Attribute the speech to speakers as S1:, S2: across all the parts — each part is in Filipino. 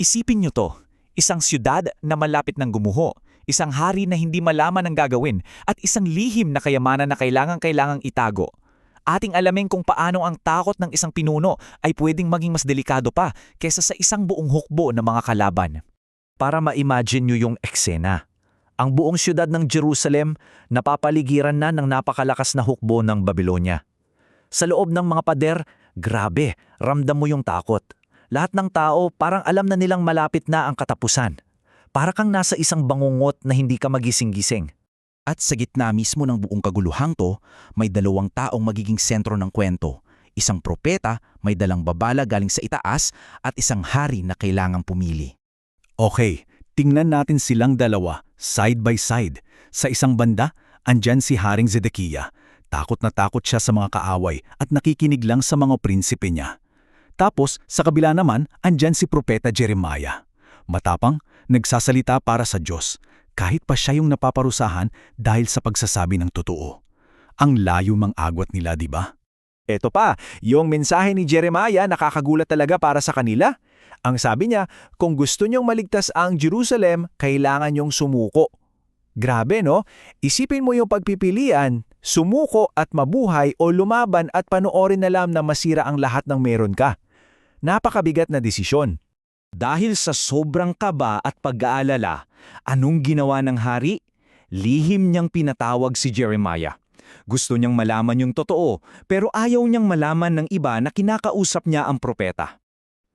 S1: Isipin nyo to, isang siyudad na malapit ng gumuho, isang hari na hindi malaman ang gagawin, at isang lihim na kayamanan na kailangang itago. Ating alamin kung paano ang takot ng isang pinuno ay pwedeng maging mas delikado pa kaysa sa isang buong hukbo ng mga kalaban.
S2: Para ma-imagine nyo yung eksena. Ang buong siyudad ng Jerusalem napapaligiran na ng napakalakas na hukbo ng Babylonia. Sa loob ng mga pader, grabe, ramdam mo yung takot. Lahat ng tao parang alam na nilang malapit na ang katapusan. Para kang nasa isang bangungot na hindi ka magising-gising.
S3: At sa gitna mismo ng buong kaguluhang to, may dalawang taong magiging sentro ng kwento. Isang propeta, may dalang babala galing sa itaas, at isang hari na kailangang pumili.
S4: Okay, tingnan natin silang dalawa, side by side. Sa isang banda, andyan si Haring Zedekiah. Takot na takot siya sa mga kaaway at nakikinig lang sa mga prinsipe niya. Tapos, sa kabila naman, andyan si Propeta Jeremiah. Matapang, nagsasalita para sa Diyos. Kahit pa siya yung napaparusahan dahil sa pagsasabi ng totoo. Ang layo mang agwat nila, di ba?
S2: Eto pa, yung mensahe ni Jeremiah nakakagulat talaga para sa kanila. Ang sabi niya, kung gusto niyong maligtas ang Jerusalem, kailangan niyong sumuko. Grabe no? Isipin mo yung pagpipilian, sumuko at mabuhay o lumaban at panoorin na lang na masira ang lahat ng meron ka. Napakabigat na desisyon. Dahil sa sobrang kaba at pag-aalala, anong ginawa ng hari? Lihim niyang pinatawag si Jeremiah. Gusto niyang malaman yung totoo, pero ayaw niyang malaman ng iba na kinakausap niya ang propeta.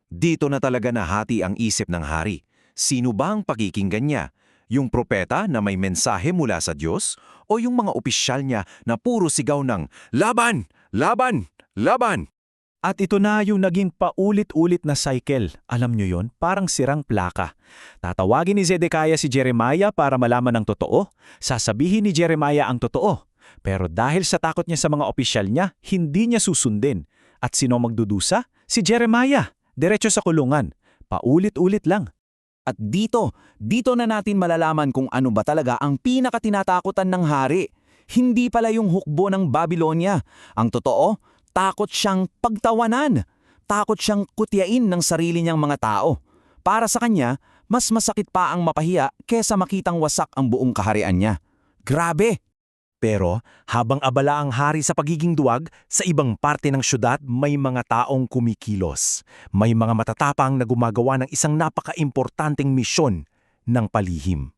S2: Dito na talaga nahati ang isip ng hari. Sino ba ang pakikinggan niya? Yung propeta na may mensahe mula sa Diyos o yung mga opisyal niya na puro sigaw ng laban, laban, laban? At ito na yung naging paulit-ulit na cycle. Alam nyo yon, parang sirang plaka. Tatawagin ni Zedekiah si Jeremiah para malaman ang totoo. Sasabihin ni Jeremiah ang totoo. Pero dahil sa takot niya sa mga opisyal niya, hindi niya susundin. At sino magdudusa? Si Jeremiah. Diretso sa kulungan. Paulit-ulit lang. At dito na natin malalaman kung ano ba talaga ang pinakatinatakutan ng hari. Hindi pala yung hukbo ng Babylonia. Ang totoo, takot siyang pagtawanan. Takot siyang kutyain ng sarili niyang mga tao. Para sa kanya, mas masakit pa ang mapahiya kesa makitang wasak ang buong kaharian niya. Grabe! Pero habang abala ang hari sa pagiging duwag, sa ibang parte ng syudad may mga taong kumikilos. May mga matatapang na gumagawa ng isang napaka-importanteng misyon ng palihim.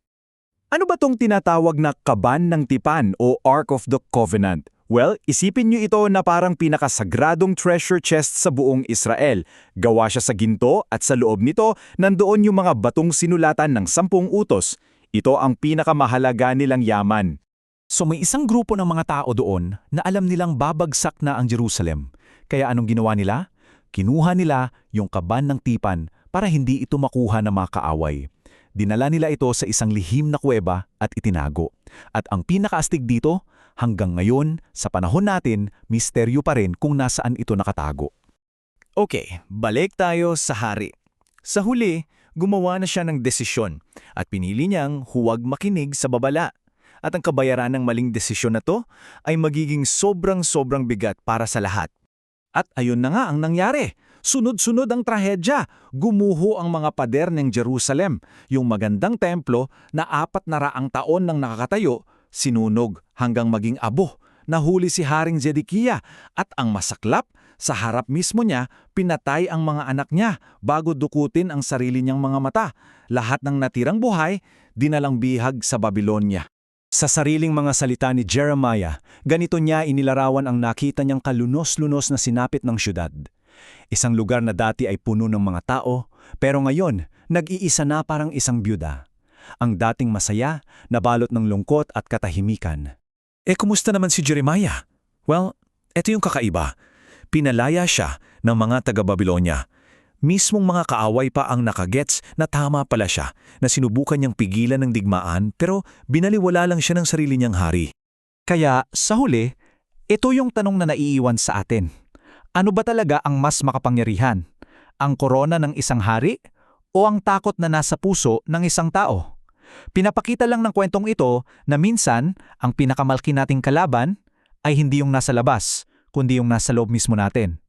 S2: Ano ba tong tinatawag na Kaban ng Tipan o Ark of the Covenant? Well, isipin niyo ito na parang pinakasagradong treasure chest sa buong Israel. Gawa siya sa ginto at sa loob nito nandoon yung mga batong sinulatan ng 10 utos. Ito ang pinakamahalaga nilang yaman.
S4: So may isang grupo ng mga tao doon na alam nilang babagsak na ang Jerusalem. Kaya anong ginawa nila? Kinuha nila yung Kaban ng Tipan para hindi ito makuha ng mga kaaway. Dinala nila ito sa isang lihim na kuweba at itinago. At ang pinakaastig dito, hanggang ngayon, sa panahon natin, misteryo pa rin kung nasaan ito nakatago.
S2: Okay, balik tayo sa hari. Sa huli, gumawa na siya ng desisyon at pinili niyang huwag makinig sa babala. At ang kabayaran ng maling desisyon na to ay magiging sobrang bigat para sa lahat. At ayun na nga ang nangyari. Sunod-sunod ang trahedya. Gumuho ang mga pader ng Jerusalem. Yung magandang templo na 400 taon nang nakakatayo, sinunog hanggang maging abo. Nahuli si Haring Zedekiah at ang masaklap, sa harap mismo niya, pinatay ang mga anak niya bago dukutin ang sarili niyang mga mata. Lahat ng natirang buhay, dinalang bihag sa Babylonia. Sa sariling mga salita ni Jeremiah, ganito niya inilarawan ang nakita niyang kalunos-lunos na sinapit ng syudad. Isang lugar na dati ay puno ng mga tao, pero ngayon, nag-iisa na parang isang byuda. Ang dating masaya, nabalot ng lungkot at katahimikan. Kumusta naman si Jeremiah? Well, eto yung kakaiba. Pinalaya siya ng mga taga-Babylonia. Mismong mga kaaway pa ang nakagets na tama pala siya, na sinubukan niyang pigilan ng digmaan pero binaliwala lang siya ng sarili niyang hari. Kaya sa huli, ito yung tanong na naiiwan sa atin. Ano ba talaga ang mas makapangyarihan? Ang korona ng isang hari o ang takot na nasa puso ng isang tao? Pinapakita lang ng kwentong ito na minsan ang pinakamalaki nating kalaban ay hindi yung nasa labas, kundi yung nasa loob mismo natin.